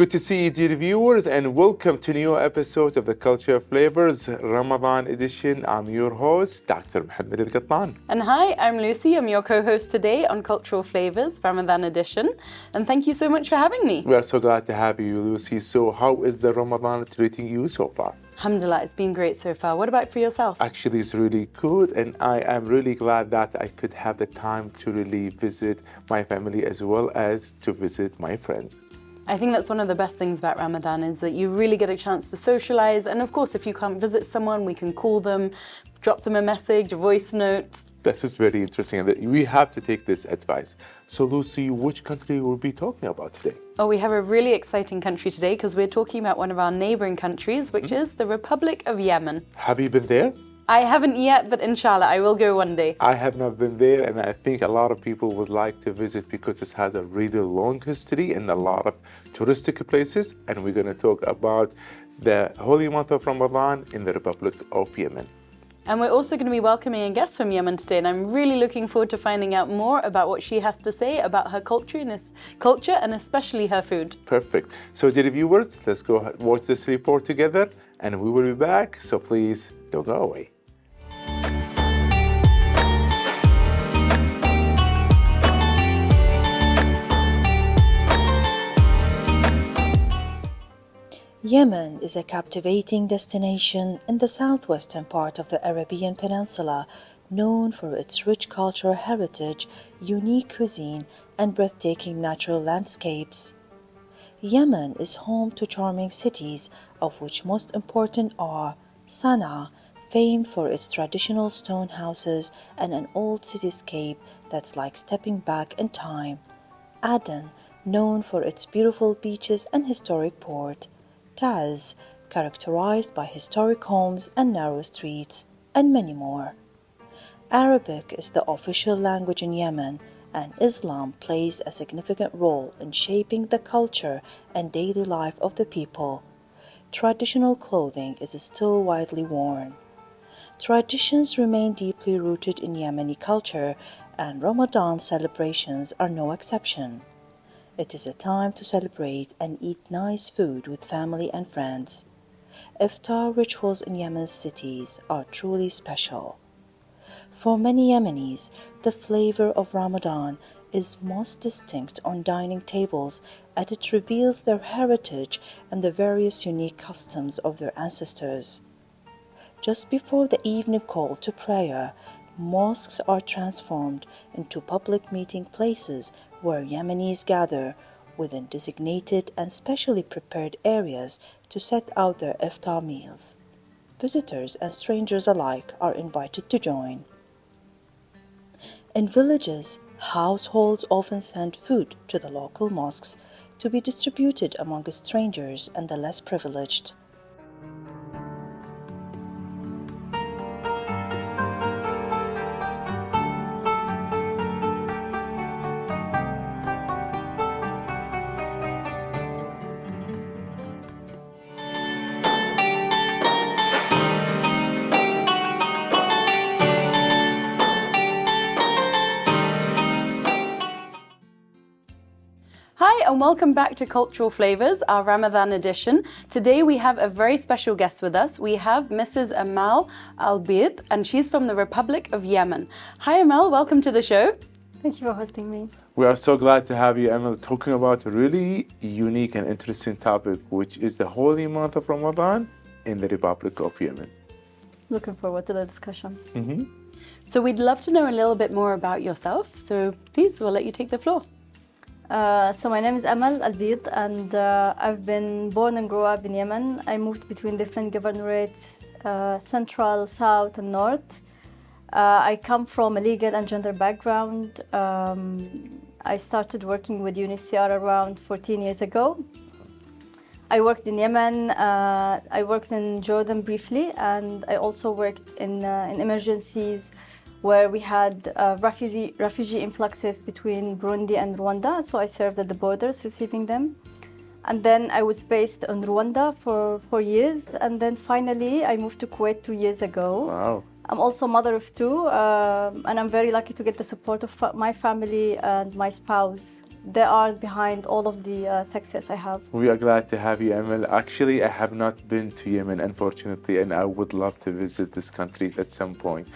Good to see you, dear viewers, and welcome to a new episode of the Culture Flavors Ramadan edition. I'm your host, Dr. Mohammad Al-Qattan. And hi, I'm Lucy. I'm your co-host today on Cultural Flavors Ramadan edition. And thank you so much for having me. We are so glad to have you, Lucy. So how is the Ramadan treating you so far? Alhamdulillah, it's been great so far. What about for yourself? Actually, it's really good, and I am really glad that I could have the time to really visit my family as well as to visit my friends. I think that's one of the best things about Ramadan is that you really get a chance to socialize. And of course, if you can't visit someone, we can call them, drop them a message, a voice note. This is very interesting. We have to take this advice. So, Lucy, which country will we be talking about today? Oh, we have a really exciting country today because we're talking about one of our neighboring countries, which is the Republic of Yemen. Have you been there? I haven't yet, but inshallah, I will go one day. I have not been there, and I think a lot of people would like to visit because it has a really long history and a lot of touristic places. And we're going to talk about the holy month of Ramadan in the Republic of Yemen. And we're also going to be welcoming a guest from Yemen today, and I'm really looking forward to finding out more about what she has to say about her culture and especially her food. Perfect. So, dear viewers, let's go watch this report together, and we will be back. So please don't go away. Yemen is a captivating destination in the southwestern part of the Arabian Peninsula, known for its rich cultural heritage, unique cuisine, and breathtaking natural landscapes. Yemen is home to charming cities, of which most important are Sana'a, famed for its traditional stone houses and an old cityscape that's like stepping back in time; Aden, known for its beautiful beaches and historic port; Taz, characterized by historic homes and narrow streets, and many more. Arabic is the official language in Yemen, and Islam plays a significant role in shaping the culture and daily life of the people. Traditional clothing is still widely worn. Traditions remain deeply rooted in Yemeni culture, and Ramadan celebrations are no exception. It is a time to celebrate and eat nice food with family and friends. Iftar rituals in Yemen's cities are truly special. For many Yemenis, the flavor of Ramadan is most distinct on dining tables, as it reveals their heritage and the various unique customs of their ancestors. Just before the evening call to prayer, mosques are transformed into public meeting places where Yemenis gather within designated and specially prepared areas to set out their iftar meals. Visitors and strangers alike are invited to join. In villages, households often send food to the local mosques to be distributed among strangers and the less privileged. Hi, and welcome back to Cultural Flavors, our Ramadan edition. Today we have a very special guest with us. We have Mrs. Eman Marafie, and she's from the Republic of Yemen. Hi, Eman, welcome to the show. Thank you for hosting me. We are so glad to have you, Emil, talking about a really unique and interesting topic, which is the holy month of Ramadan in the Republic of Yemen. Looking forward to the discussion. So we'd love to know a little bit more about yourself. So please, we'll let you take the floor. So my name is Eman Marafie, and I've been born and grew up in Yemen. I moved between different governorates, central, south, and north. I come from a legal and gender background. I started working with UNHCR around 14 years ago. I worked in Yemen, I worked in Jordan briefly, and I also worked in emergencies where we had refugee influxes between Burundi and Rwanda, so I served at the borders receiving them. And then I was based in Rwanda for 4 years, and then finally I moved to Kuwait 2 years ago. Wow. I'm also a mother of two, and I'm very lucky to get the support of my family and my spouse they are behind all of the success I have. We are glad to have you, Emil. Actually, I have not been to Yemen, unfortunately, and I would love to visit this country at some point.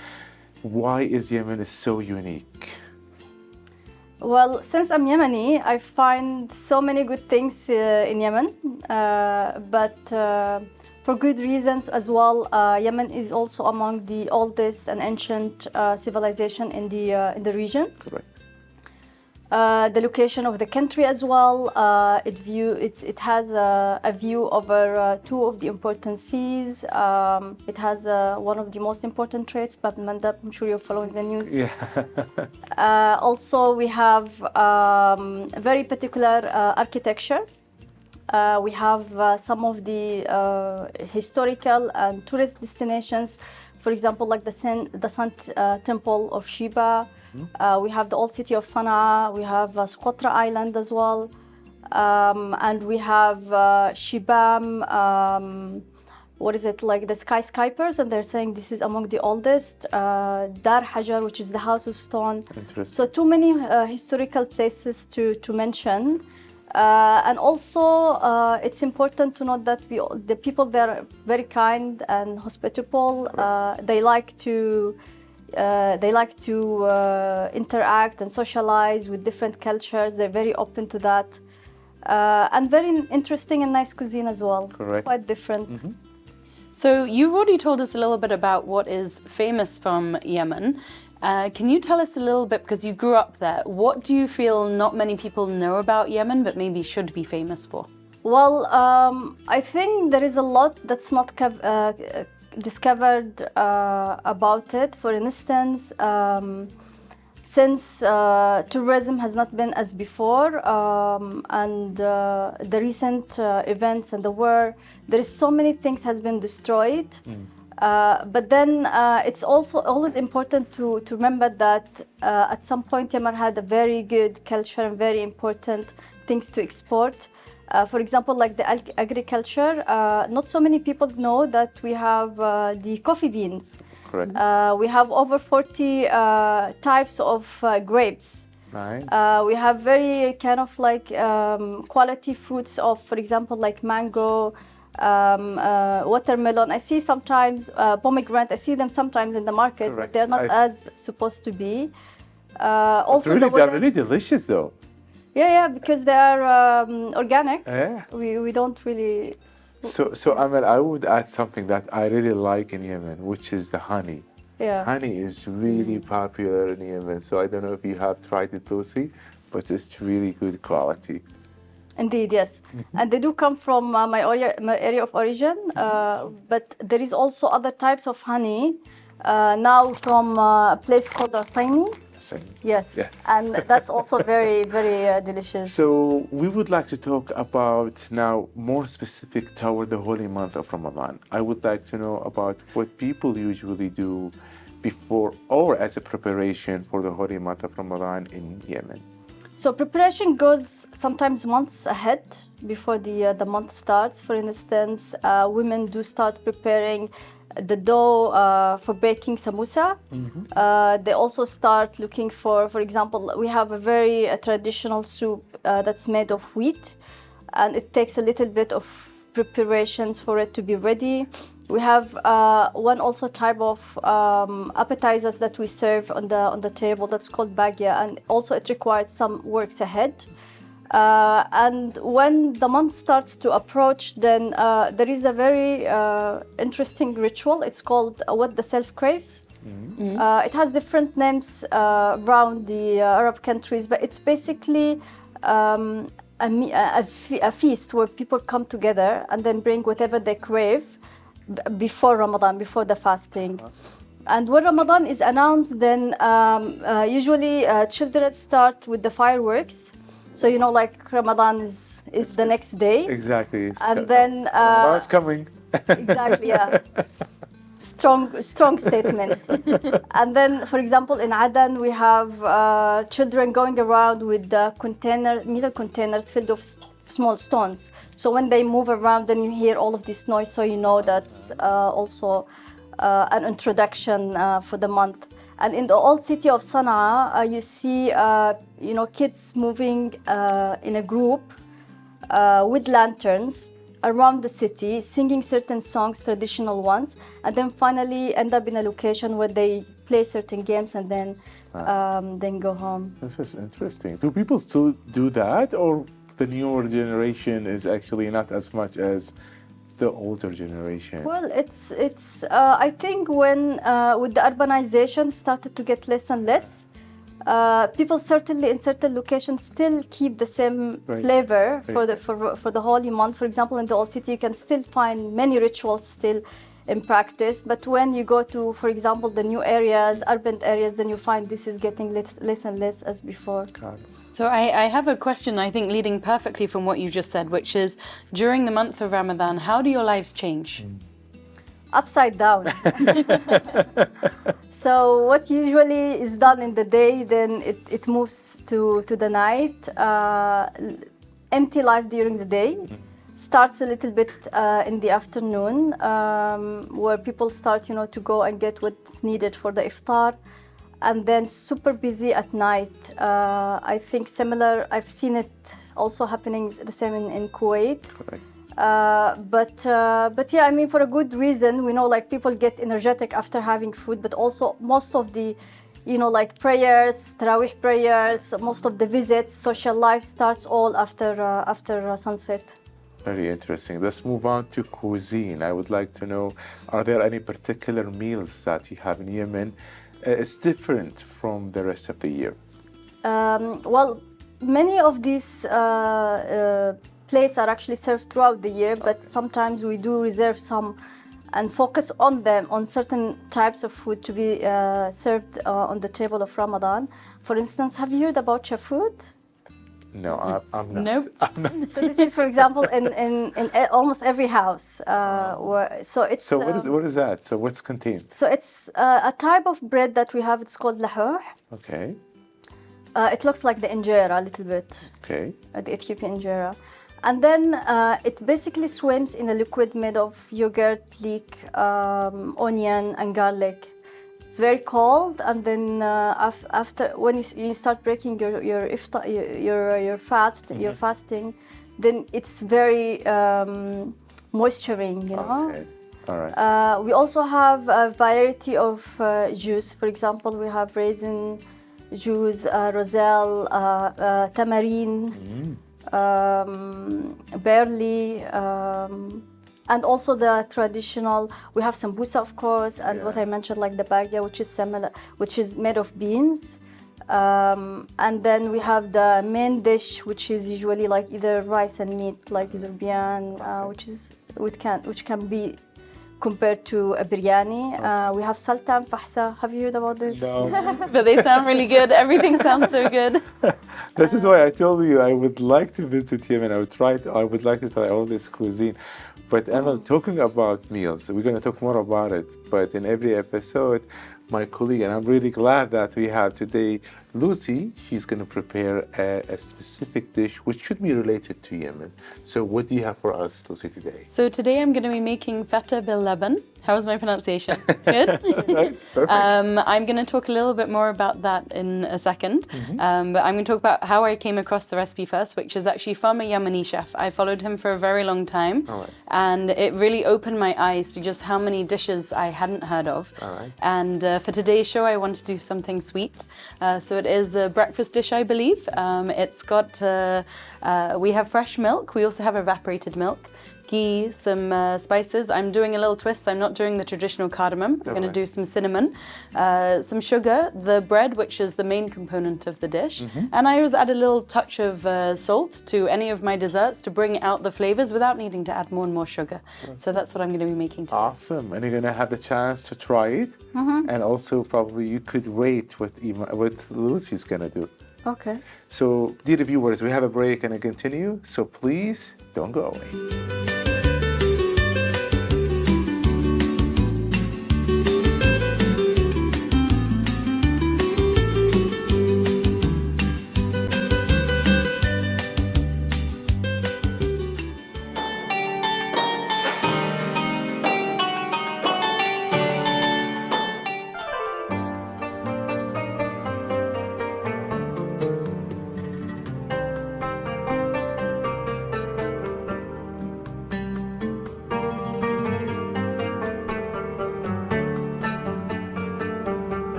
Why is Yemen so unique? Well, since I'm Yemeni, I find so many good things in Yemen, but for good reasons as well. Yemen is also among the oldest and ancient civilization in the region. Correct. The location of the country as well. It has a view over two of the important seas. It has one of the most important trades, Bab al-Mandab. I'm sure you're following the news. Yeah. Also, we have very particular architecture. We have some of the historical and tourist destinations. For example, like the Sun Temple of Sheba. We have the old city of Sana'a. We have Socotra Island as well. And we have Shibam, what is it, like the skyscrapers, and they're saying this is among the oldest. Dar Hajar, which is the house of stone. So too many historical places to mention. And also, it's important to note that the people there are very kind and hospitable. They like to interact and socialize with different cultures. They're very open to that. And very interesting and nice cuisine as well. Correct. Quite different. Mm-hmm. So you've already told us a little bit about what is famous from Yemen. Can you tell us a little bit, because you grew up there, what do you feel not many people know about Yemen but maybe should be famous for? Well, I think there is a lot that's not discovered about it. For instance, since tourism has not been as before, and the recent events and the war, there is so many things has been destroyed. But then it's also always important to remember that at some point Yemen had a very good culture and very important things to export. For example, like the agriculture, not so many people know that we have the coffee bean. Correct. We have over 40 types of grapes. Nice. We have very kind of like quality fruits of, for example, like mango, watermelon. I see sometimes pomegranate. I see them sometimes in the market, Correct. but they're not as supposed to be. Also, really, they're really delicious, though. Yeah, because they are organic. Yeah. We don't really. So Amel, I would add something that I really like in Yemen, which is the honey. Yeah. Honey is really popular in Yemen. So I don't know if you have tried it, Lucy, but it's really good quality. Indeed, yes. And they do come from my area of origin, but there is also other types of honey now from a place called Hussaini. Yes. And that's also very, very delicious. So we would like to talk about now more specific toward the holy month of Ramadan. I would like to know about what people usually do before or as a preparation for the holy month of Ramadan in Yemen. So preparation goes sometimes months ahead before the month starts. For instance, women do start preparing the dough for baking samosa. They also start looking for example, we have a very traditional soup that's made of wheat, and it takes a little bit of preparations for it to be ready. We have one also type of appetizers that we serve on the table that's called bagya, and also it requires some works ahead. And when the month starts to approach, then there is a very interesting ritual. It's called what the self craves. It has different names around the Arab countries, but it's basically a feast where people come together and then bring whatever they crave before Ramadan, before the fasting. And when Ramadan is announced, then usually children start with the fireworks. So, you know, like Ramadan is the next day. Exactly. And then Ramadan's coming. Exactly, yeah. Strong statement. And then, for example, in Aden, we have children going around with metal containers filled with small stones. So when they move around, then you hear all of this noise, so you know that's also an introduction for the month. And in the old city of Sana'a, you see, kids moving in a group with lanterns around the city, singing certain songs, traditional ones, and then finally end up in a location where they play certain games and then go home. This is interesting. Do people still do that, or the newer generation is actually not as much as the older generation? Well, it's I think when with the urbanization started to get less and less, people certainly in certain locations still keep the same flavor for the holy month. For example, in the old city, you can still find many rituals still in practice. But when you go to, for example, the new areas, urban areas, then you find this is getting less and less as before. So I have a question, I think, leading perfectly from what you just said, which is, during the month of Ramadan, how do your lives change? Upside down. So what usually is done in the day, then it moves to the night. Empty life during the day. Starts a little bit in the afternoon, where people start, to go and get what's needed for the iftar. And then super busy at night. I think similar, I've seen it also happening the same in Kuwait. Correct. But yeah, I mean, for a good reason. We know, like, people get energetic after having food, but also most of the, like prayers, Taraweeh prayers, most of the visits, social life starts all after sunset. Very interesting. Let's move on to cuisine. I would like to know, are there any particular meals that you have in Yemen? It's different from the rest of the year. Well, many of these plates are actually served throughout the year, but sometimes we do reserve some and focus on them, on certain types of food to be served on the table of Ramadan. For instance, have you heard about shafood? No, I'm not. Nope. I'm not. So this is, for example, in almost every house. So what is that? So what's contained? So it's a type of bread that we have. It's called lahouh. Okay. It looks like the injera a little bit. Okay. The Ethiopian injera. And then it basically swims in a liquid made of yogurt, leek, onion, and garlic. It's very cold, and then after, when you start breaking your fast, your fasting, then it's very moisturizing, Okay. All right. We also have a variety of juice. For example, we have raisin juice, roselle, tamarind, barley, and also the traditional. We have sambusa, of course, and what I mentioned, like the bagya, which is similar, which is made of beans. And then we have the main dish, which is usually like either rice and meat, like zurbian, which can be compared to a biryani. We have saltam, fahsa. Have you heard about this? No. But they sound really good. Everything sounds so good. This is why I told you I would like to visit Yemen. I would like to try all this cuisine. But Emma, talking about meals, we're going to talk more about it. But in every episode, my colleague, and I'm really glad that we have today Lucy, she's going to prepare a specific dish which should be related to Yemen. So what do you have for us, Lucy, today? So today I'm going to be making feta bil laban. How was my pronunciation? Good? Perfect. I'm going to talk a little bit more about that in a second. But I'm going to talk about how I came across the recipe first, which is actually from a Yemeni chef. I followed him for a very long time. All right. And it really opened my eyes to just how many dishes I hadn't heard of. All right. And for today's show, I want to do something sweet. So it is a breakfast dish, I believe. It's got, we have fresh milk. We also have evaporated milk. Ghee, some spices. I'm doing a little twist. I'm not doing the traditional cardamom. I'm going to do some cinnamon, some sugar, the bread, which is the main component of the dish. And I always add a little touch of salt to any of my desserts to bring out the flavors without needing to add more and more sugar. So that's what I'm going to be making today. Awesome. And you're going to have the chance to try it. And also probably you could rate what Lucy's going to do. Okay. So, dear viewers, we have a break and I continue. So please don't go away.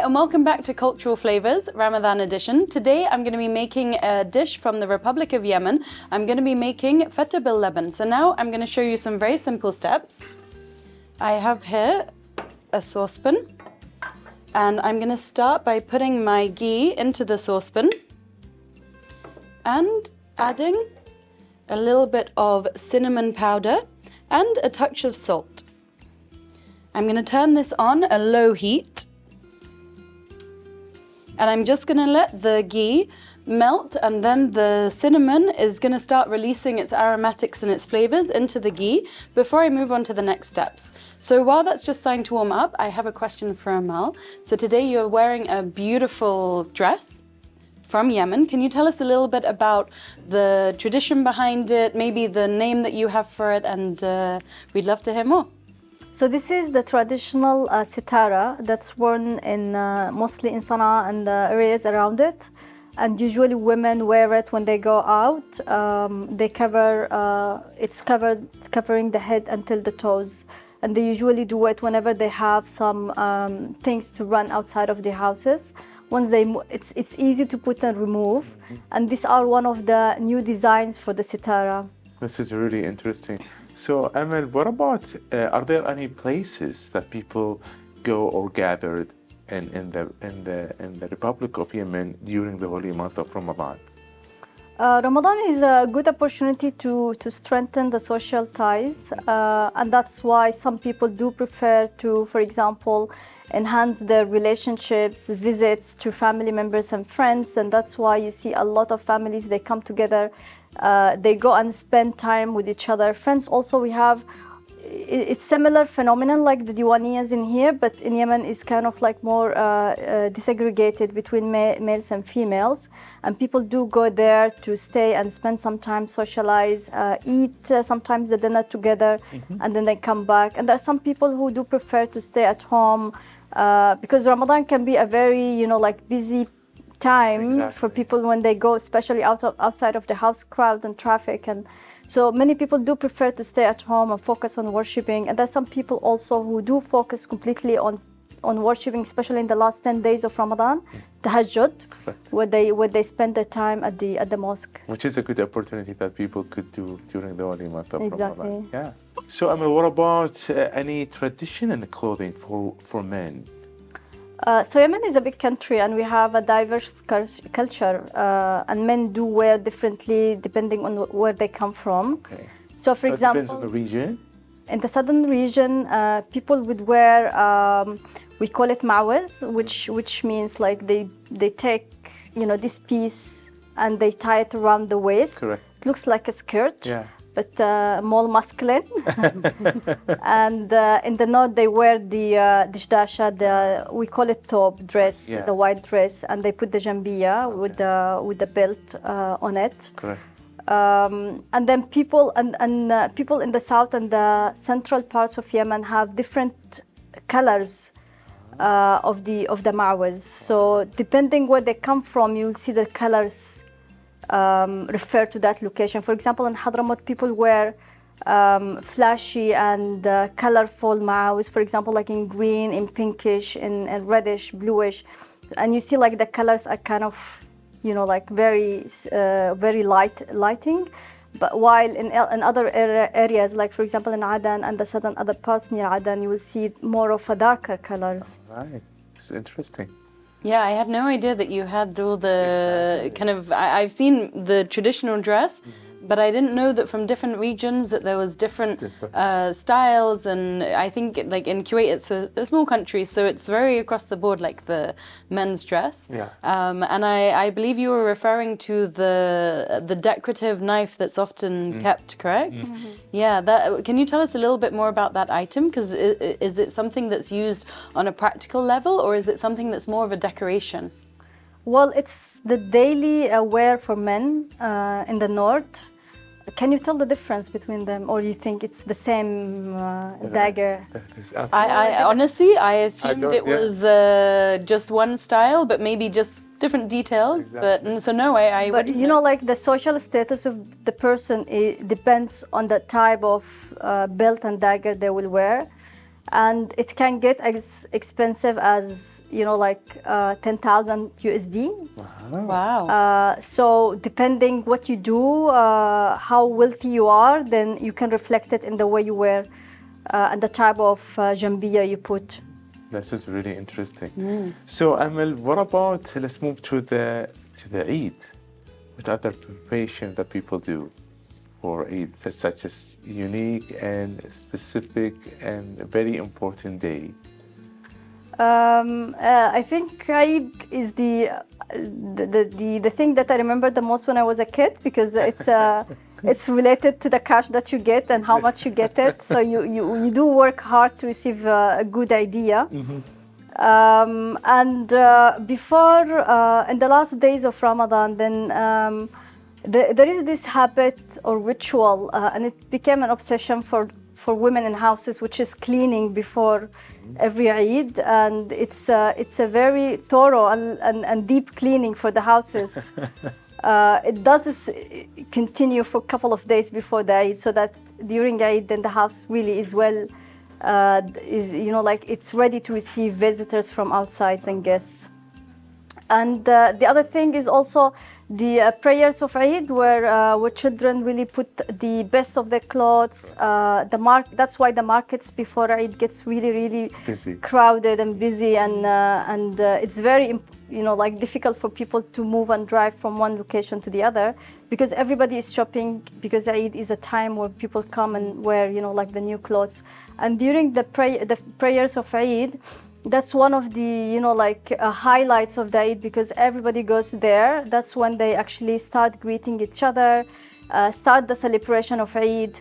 and welcome back to Cultural Flavors, Ramadan edition. Today I'm going to be making a dish from the Republic of Yemen. I'm going to be making feta bil laban. So now I'm going to show you some very simple steps. I have here a saucepan, and I'm going to start by putting my ghee into the saucepan and adding a little bit of cinnamon powder and a touch of salt. I'm going to turn this on a low heat, and I'm just going to let the ghee melt, and then the cinnamon is going to start releasing its aromatics and its flavors into the ghee before I move on to the next steps. So while that's just starting to warm up, I have a question for Amal. So today you're wearing a beautiful dress from Yemen. Can you tell us a little bit about the tradition behind it, maybe the name that you have for it, and we'd love to hear more. So this is the traditional sitara that's worn in mostly in Sana'a and the areas around it. And usually women wear it when they go out. They cover, it's covering the head until the toes. And they usually do it whenever they have some things to run outside of their houses. Once they, it's easy to put and remove. And these are one of the new designs for the sitara. This is really interesting. So, Amal, what about, are there any places that people go or gathered in the Republic of Yemen during the holy month of Ramadan? Ramadan is a good opportunity to strengthen the social ties, and that's why some people do prefer to, for example, enhance their relationships, visits to family members and friends, and that's why you see a lot of families, they come together, they go and spend time with each other. Friends also, we have, it's similar phenomenon like the Diwaniyas in here, but in Yemen is kind of like more disaggregated between males and females, and people do go there to stay and spend some time, socialize, eat sometimes the dinner together, and then they come back. And there are some people who do prefer to stay at home because Ramadan can be a very, like busy time for people when they go, especially outside of the house crowd and traffic. And so many people do prefer to stay at home and focus on worshiping. And there's some people also who do focus completely on worshiping, especially in the last 10 days of Ramadan, tahajjud, where they spend their time at the mosque. Which is a good opportunity that people could do during the holy month of Ramadan. Yeah. So, Amal, what about any tradition in clothing for men? So Yemen is a big country, and we have a diverse culture, and men do wear differently depending on where they come from. Okay. So, for example, it depends on the region. In the southern region, people would wear, we call it ma'waz, which means like they take, this piece and they tie it around the waist. Correct. It looks like a skirt. Yeah. But more masculine. And in the north, they wear the dishdasha, we call it thob dress, the white dress, and they put the jambiya with the belt on it. Correct. And then people people in the south and the central parts of Yemen have different colors of the ma'waz. So depending where they come from, you'll see the colors refer to that location. For example, in Hadramaut, people wear flashy and colorful ma'waz, for example, like in green, in pinkish, in reddish, bluish. And you see like the colors are kind of, like very lighting. But while in other areas, like for example in Adan and the southern other parts near Adan, you will see more of a darker colors. Right, it's interesting. Yeah, I had no idea that you had all the kind of, I've seen the traditional dress, but I didn't know that from different regions that there was different styles. And I think like in Kuwait, it's a small country, so it's very across the board, like the men's dress. Yeah. And I believe you were referring to the decorative knife that's often kept, correct? Mm-hmm. Yeah, can you tell us a little bit more about that item? Because is it something that's used on a practical level, or is it something that's more of a decoration? Well, it's the daily wear for men in the north. Can you tell the difference between them, or do you think it's the same dagger? I honestly, I assumed it was just one style, but maybe just different details. Exactly. But so no, I but you know, like the social status of the person, it depends on the type of belt and dagger they will wear. and it can get as expensive as, you know, like 10,000 USD. Wow. So depending what you do, how wealthy you are, then you can reflect it in the way you wear and the type of jambiya you put. This is really interesting. So, Amal, what about, let's move to the Eid, with other preparations that people do for Eid, such as unique and specific and a very important day. I think Eid is the thing that I remember the most when I was a kid, because it's related to the cash that you get and how much you get it. So you do work hard to receive a good idea. And before, in the last days of Ramadan, then there is this habit or ritual, and it became an obsession for women in houses, which is cleaning before every Eid, and it's a very thorough and deep cleaning for the houses. It does continue for a couple of days before the Eid, so that during Eid, then the house really is well, it's ready to receive visitors from outside and guests. And the other thing is also the prayers of Eid, where children really put the best of their clothes. That's why the markets before Eid gets really Busy. Crowded and busy, and it's very difficult for people to move and drive from one location to the other, because everybody is shopping, because Eid is a time where people come and wear the new clothes. And during the prayers of Eid, that's one of the highlights of the Eid, because everybody goes there. That's when they actually start greeting each other, start the celebration of Eid,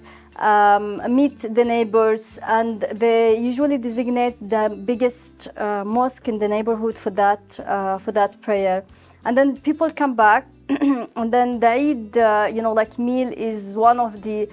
meet the neighbors, and they usually designate the biggest mosque in the neighborhood for that prayer. And then people come back, and then the Eid meal is one of the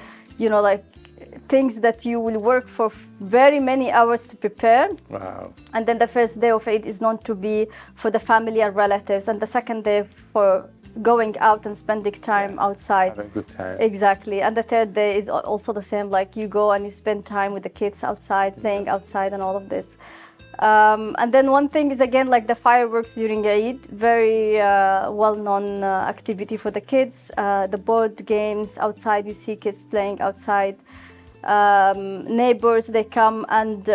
things that you will work for very many hours to prepare. Wow. And then the first day of Eid is known to be for the family and relatives, and the second day for going out and spending time outside. Having a good time. Exactly. And the third day is also the same, like you go and you spend time with the kids outside, playing outside and all of this. And then one thing is, again, like the fireworks during Eid, very well-known activity for the kids. The board games outside, you see kids playing outside. Neighbors, they come, and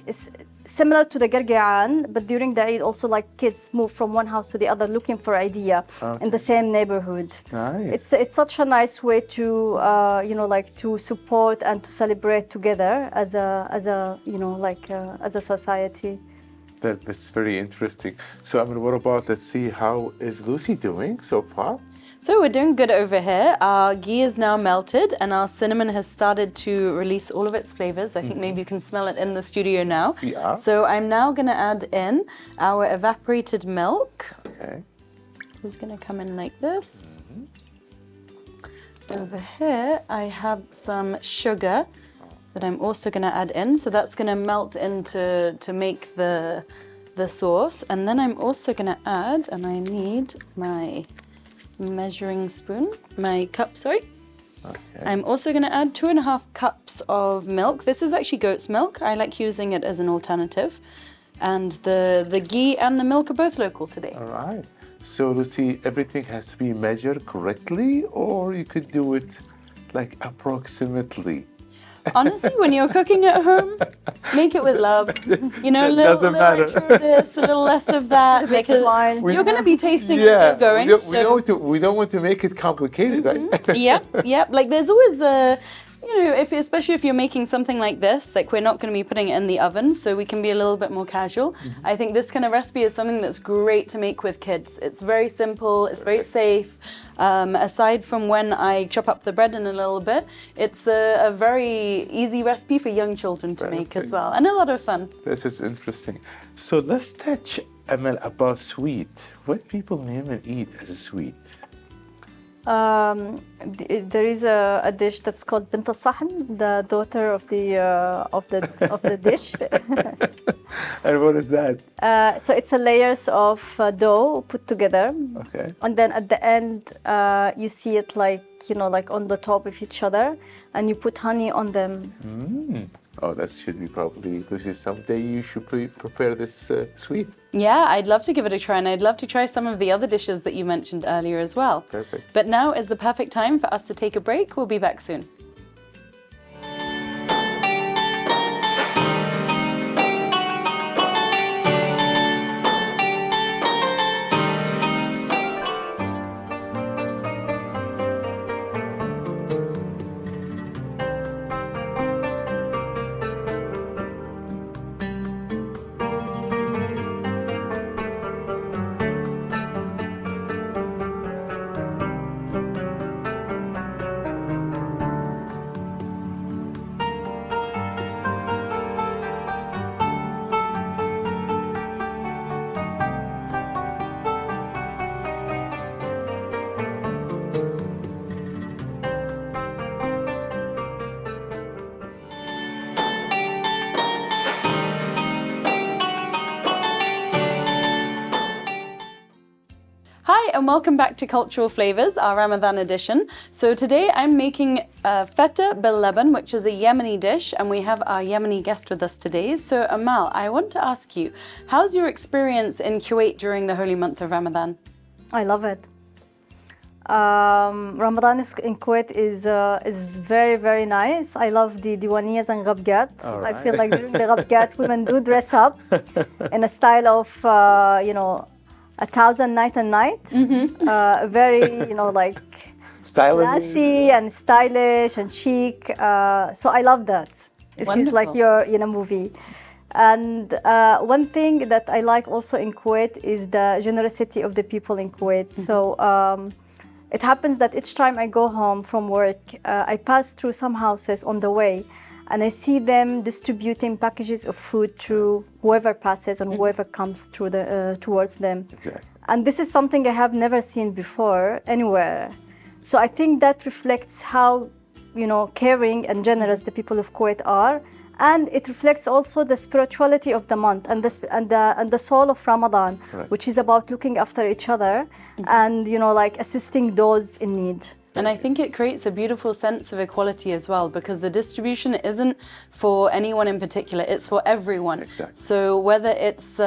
it's similar to the Garga'an, but during the Eid also, like, kids move from one house to the other looking for idea in the same neighborhood. Nice. It's such a nice way to to support and to celebrate together as a society. That's very interesting. So, I mean, what about, let's see, how is Lucy doing so far? So we're doing good over here. Our ghee is now melted and our cinnamon has started to release all of its flavors. I think maybe you can smell it in the studio now. Yeah. So I'm now going to add in our evaporated milk. Okay. It's going to come in like this. Over here, I have some sugar that I'm also going to add in. So that's going to melt into to make the sauce. And then I'm also going to add, and I need my measuring spoon, my cup, sorry. Okay. I'm also going to add 2.5 cups of milk. This is actually goat's milk. I like using it as an alternative. And the ghee and the milk are both local today. All right. So, Lucy, everything has to be measured correctly, or you could do it like approximately? Honestly, when you're cooking at home, make it with love. A little doesn't matter. extra of this, a little less of that, because you're going to be tasting as you're going. We don't want to make it complicated, right? Yep. Like there's always a, especially if you're making something like this, like we're not going to be putting it in the oven, so we can be a little bit more casual. I think this kind of recipe is something that's great to make with kids. It's very simple, it's very safe. Aside from when I chop up the bread in a little bit, it's a very easy recipe for young children to make as well, and a lot of fun. This is interesting. So let's touch, Amal, about sweet. What people in Yemen eat as a sweet? There is a dish that's called Bint al-Sahn, the daughter of the dish. And what is that? So it's a layers of dough put together. Okay. And then at the end, you see it like on the top of each other, and you put honey on them. Oh, that should be probably, this is someday you should prepare this sweet. Yeah, I'd love to give it a try, and I'd love to try some of the other dishes that you mentioned earlier as well. Perfect. But now is the perfect time for us to take a break. We'll be back soon. Hi and welcome back to Cultural Flavors, our Ramadan edition. So today I'm making feta bil laban, which is a Yemeni dish, and we have our Yemeni guest with us today. So Amal, I want to ask you, how's your experience in Kuwait during the holy month of Ramadan? I love it. Ramadan in Kuwait is very, very nice. I love the diwaniyas and ghabgat. All I right. feel like during the ghabgat, women do dress up in a style of, 1,000 night and night. Very, like Styling. classy and stylish and chic. So I love that. It feels like Wonderful. you're in a movie. And one thing that I like also in Kuwait is the generosity of the people in Kuwait. So it happens that each time I go home from work, I pass through some houses on the way, and I see them distributing packages of food to whoever passes and whoever comes through towards them. Exactly. And this is something I have never seen before anywhere. So I think that reflects how, caring and generous the people of Kuwait are. And it reflects also the spirituality of the month and the soul of Ramadan, Correct. which is about looking after each other and, assisting those in need. And I think it creates a beautiful sense of equality as well, because the distribution isn't for anyone in particular, it's for everyone. Exactly. So whether it's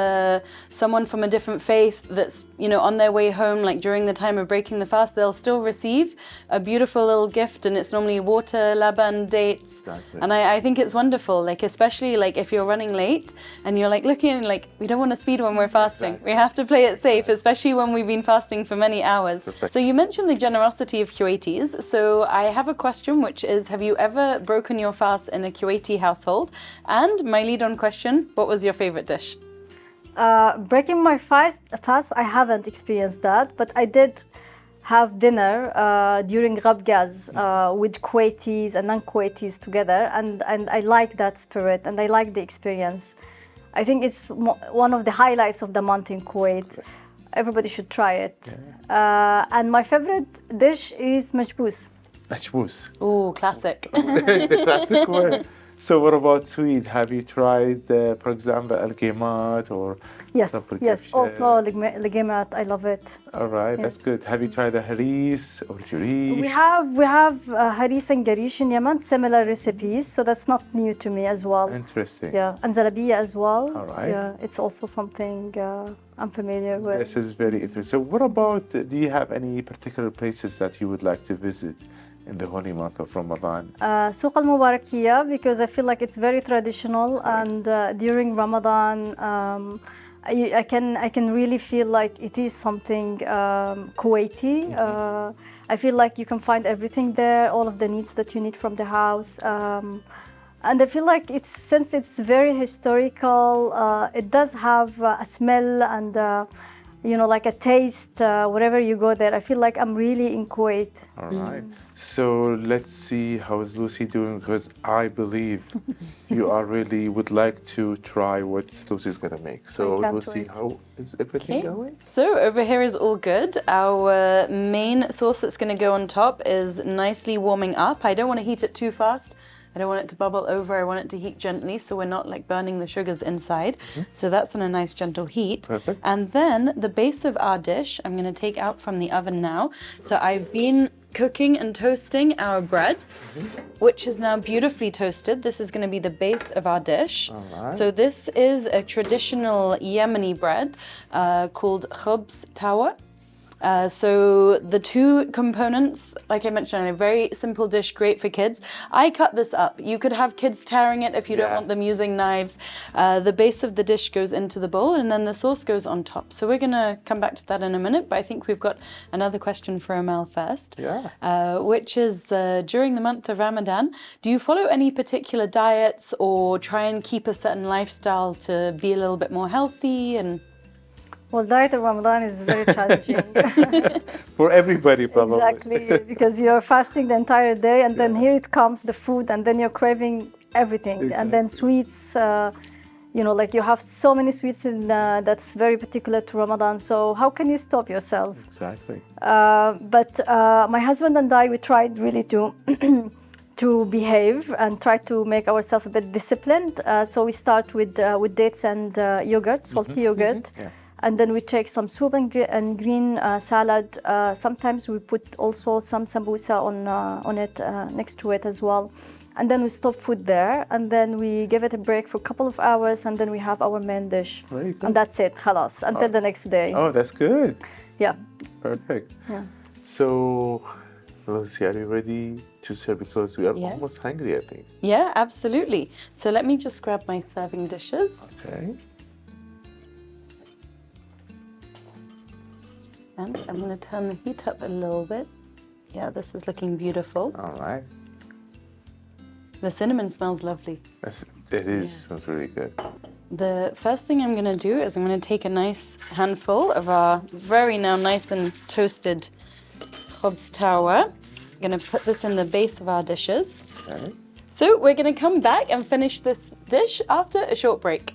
someone from a different faith that's, on their way home, like during the time of breaking the fast, they'll still receive a beautiful little gift, and it's normally water, laban, dates. Exactly. And I think it's wonderful, like especially like if you're running late and you're like looking like, we don't want to speed when we're fasting. Exactly. We have to play it safe, especially when we've been fasting for many hours. Perfect. So you mentioned the generosity of Kuwaitis. So I have a question, which is, have you ever broken your fast in a Kuwaiti household? And my lead-on question, what was your favorite dish? Breaking my fast, I haven't experienced that, but I did have dinner during Ghabgaz with Kuwaitis and non-Kuwaitis together, and I like that spirit and I like the experience. I think it's one of the highlights of the month in Kuwait. Everybody should try it. And my favorite dish is majbouz. Majbouz. Ooh, classic. The classic one. So what about sweet? Have you tried, for example, al-qimat or Yes, something? yes. Also legumat, I love it. All right, that's Yes. good. Have you tried the haris or jurif? We have haris and garish in Yemen, similar recipes, so that's not new to me as well. Interesting. Yeah, and zalabiya as well. All right. Yeah, it's also something I'm familiar with. This is very interesting. So what about, do you have any particular places that you would like to visit in the holy month of Ramadan? Souq al-Mubarakiyya, because I feel like it's very traditional, and during Ramadan, I can really feel like it is something Kuwaiti. I feel like you can find everything there, all of the needs that you need from the house. And I feel like since it's very historical, it does have a smell and like a taste wherever you go there. I feel like I'm really in Kuwait. All right. So let's see how is Lucy doing, because I believe you are really would like to try what Lucy's gonna make. So I can't Lucy, wait. how is everything going? So over here is all good. Our main sauce that's going to go on top is nicely warming up. I don't want to heat it too fast. I don't want it to bubble over. I want it to heat gently, so we're not like burning the sugars inside. So that's on a nice gentle heat. Perfect. And then the base of our dish, I'm going to take out from the oven now. So I've been cooking and toasting our bread, which is now beautifully toasted. This is going to be the base of our dish. All right. So this is a traditional Yemeni bread called khubz tawa. So the two components, like I mentioned, a very simple dish, great for kids. I cut this up. You could have kids tearing it if you don't want them using knives. The base of the dish goes into the bowl and then the sauce goes on top. So we're going to come back to that in a minute, but I think we've got another question for Amal first. Which is, during the month of Ramadan, do you follow any particular diets or try and keep a certain lifestyle to be a little bit more healthy? And Well, diet of Ramadan is very challenging. For everybody, probably. Exactly, because you're fasting the entire day, and then here it comes, the food, and then you're craving everything. And then sweets, like you have so many sweets that's very particular to Ramadan. So how can you stop yourself? Exactly. But my husband and I, we tried really to to behave and try to make ourselves a bit disciplined. So we start with dates and yogurt, salty yogurt. And then we take some soup and green salad. Sometimes we put also some sambusa on it next to it as well. And then we stop food there, and then we give it a break for a couple of hours, and then we have our main dish. Very good. And that's it, khalas, until the next day. Oh, that's good. Yeah. Perfect. Yeah. So, Lucy, are you ready to serve? Because we are almost hungry, I think. yeah, absolutely. So let me just grab my serving dishes. Okay. And I'm going to turn the heat up a little bit. Yeah, this is looking beautiful. All right. The cinnamon smells lovely. It is. Smells really good. The first thing I'm going to do is I'm going to take a nice handful of our very now nice and toasted khubz tawa. I'm going to put this in the base of our dishes. Okay. So we're going to come back and finish this dish after a short break.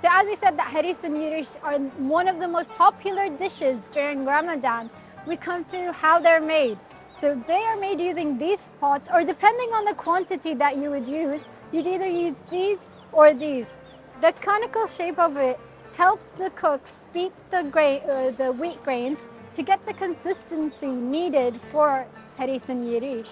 So as we said that haris and yirish are one of the most popular dishes during Ramadan, we come to how they're made. So they are made using these pots, or depending on the quantity that you would use, you'd either use these or these. The conical shape of it helps the cook beat the wheat grains to get the consistency needed for haris and yirish.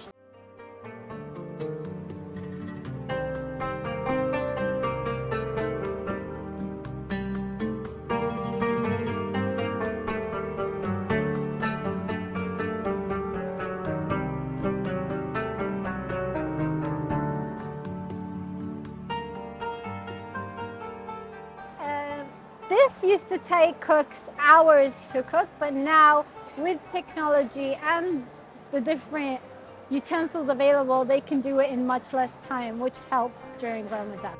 This used to take cooks hours to cook, but now with technology and the different utensils available, they can do it in much less time, which helps during Ramadan.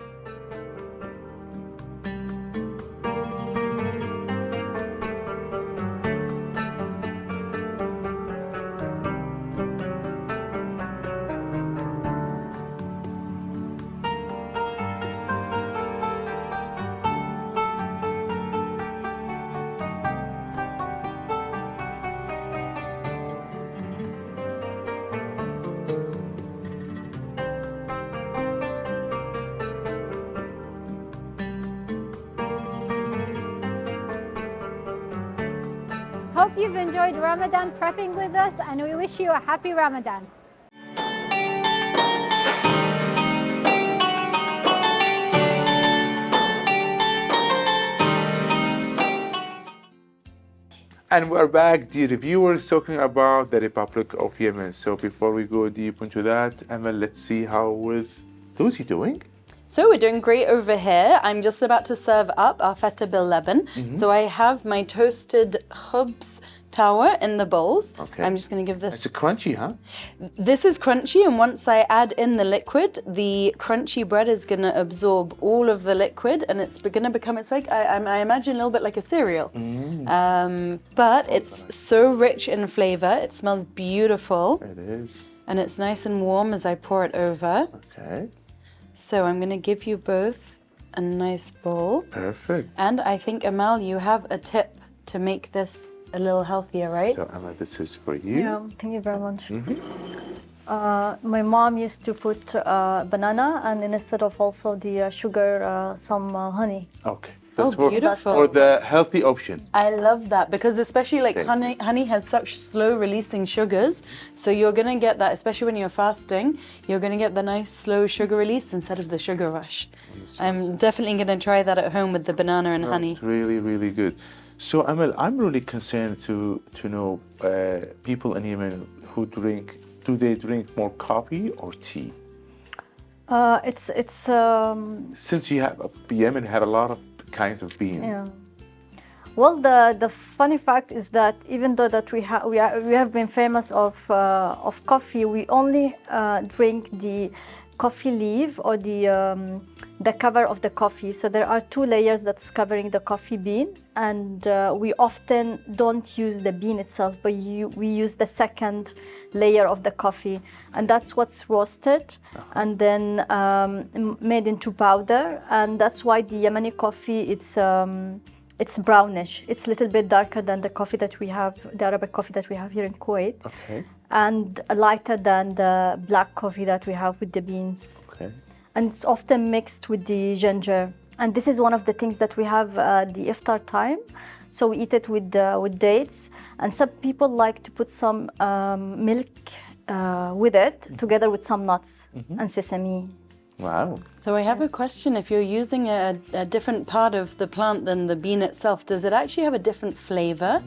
Hope you've enjoyed Ramadan prepping with us, and we wish you a happy Ramadan. And we're back, dear viewers, talking about the Republic of Yemen. So before we go deep into that, Emma, let's see how is Lucy doing? So we're doing great over here. I'm just about to serve up our feta bil leban. So I have my toasted khubz tower in the bowls. Okay. I'm just going to give this. It's a crunchy, huh? This is crunchy, and once I add in the liquid, the crunchy bread is going to absorb all of the liquid, and it's going to become, it's like, I imagine a little bit like a cereal. But it's so rich in flavor. It smells beautiful. It is. And it's nice and warm as I pour it over. Okay. So I'm going to give you both a nice bowl. Perfect. And I think, Amal, you have a tip to make this a little healthier, right? So, Emma, this is for you. Yeah, thank you very much. My mom used to put banana and instead of also the sugar, some honey. Okay. Oh, beautiful. For the healthy option. I love that because especially like Thank honey has such slow releasing sugars. So you're going to get that, especially when you're fasting, you're going to get the nice slow sugar release instead of the sugar rush. I'm definitely going to try that at home with the banana and honey. It's really, really good. So, Amal, I'm really concerned to know people in Yemen who drink, do they drink more coffee or tea? Since Yemen had a lot of kinds of beans. Yeah. Well, the funny fact is that even though that we have been famous of coffee, we only drink the coffee leaf or the cover of the coffee. So there are two layers that's covering the coffee bean, and we often don't use the bean itself, but we use the second layer of the coffee, and that's what's roasted and then made into powder, and that's why the Yemeni coffee it's brownish. It's a little bit darker than the coffee that we have, the Arabic coffee that we have here in Kuwait, and lighter than the black coffee that we have with the beans. And it's often mixed with the ginger. And this is one of the things that we have the iftar time. So we eat it with dates. And some people like to put some milk with it, together with some nuts and sesame. Wow. So I have a question. If you're using a different part of the plant than the bean itself, does it actually have a different flavor?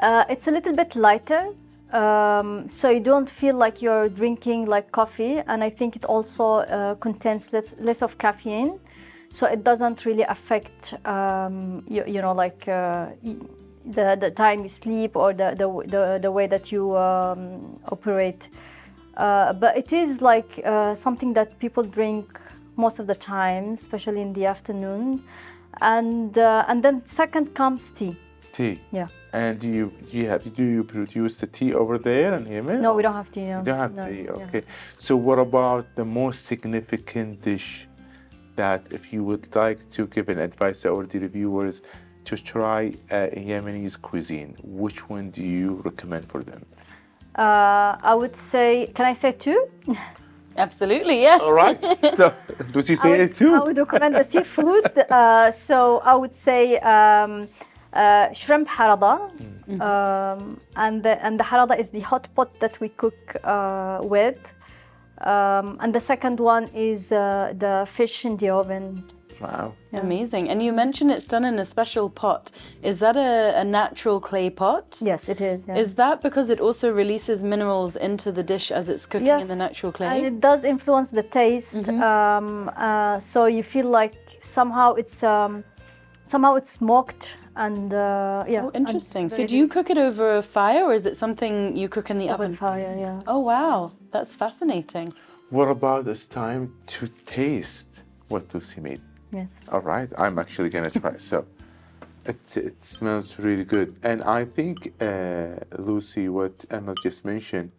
It's a little bit lighter. So you don't feel like you're drinking like coffee, and I think it also contains less of caffeine, so it doesn't really affect you know, like the time you sleep or the way that you operate. But it is like something that people drink most of the time, especially in the afternoon, and then second comes tea. Tea. Yeah. And do you produce the tea over there in Yemen? No, we don't have tea. No. You don't have No, tea, yeah. okay. So what about the most significant dish that if you would like to give an advice to our viewers to try Yemeni cuisine, which one do you recommend for them? I would say, can I say two? Absolutely, yeah. All right. So, does he say it too? I would recommend the seafood. So I would say shrimp harada, and the harada is the hot pot that we cook with, and the second one is the fish in the oven. Wow. Yeah. Amazing. And you mentioned it's done in a special pot. Is that a natural clay pot? Yes, it is. Yeah. Is that because it also releases minerals into the dish as it's cooking in the natural clay? And it does influence the taste. So you feel like somehow it's smoked. And yeah. Oh, interesting. So do you cook it over a fire, or is it something you cook in the oven? Over fire, yeah. Oh, wow. That's fascinating. What about it's time to taste what Lucy made? Yes. All right. I'm actually going to try. So it smells really good. And I think, Lucy, what Emma just mentioned,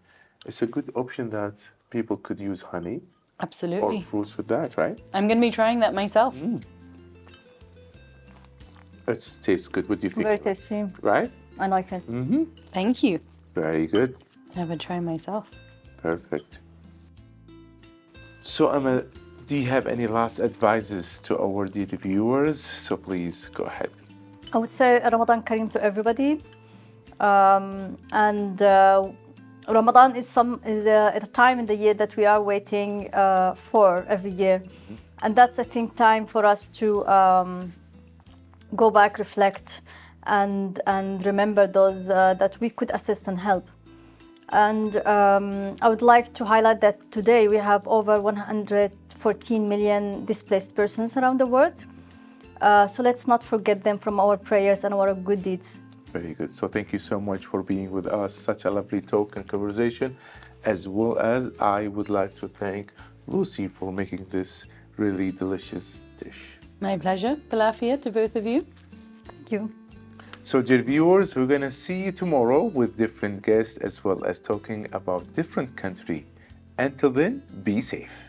it's a good option that people could use honey Absolutely. or fruits with that, right? I'm going to be trying that myself. It tastes good. What do you think? Very tasty. Right? I like it. Thank you. Very good. I would try myself. Perfect. So, Emma, do you have any last advices to our dear viewers? So please go ahead. I would say Ramadan Kareem to everybody. Ramadan is a time in the year that we are waiting for every year. And that's, I think, time for us to go back, reflect, and remember those that we could assist and help. And I would like to highlight that today we have over 114 million displaced persons around the world. So let's not forget them from our prayers and our good deeds. Very good. So thank you so much for being with us. Such a lovely talk and conversation. As well as I would like to thank Lucy for making this really delicious dish. My pleasure. Bilafia to both of you. Thank you. So dear viewers, we're going to see you tomorrow with different guests as well as talking about different country. Until then, be safe.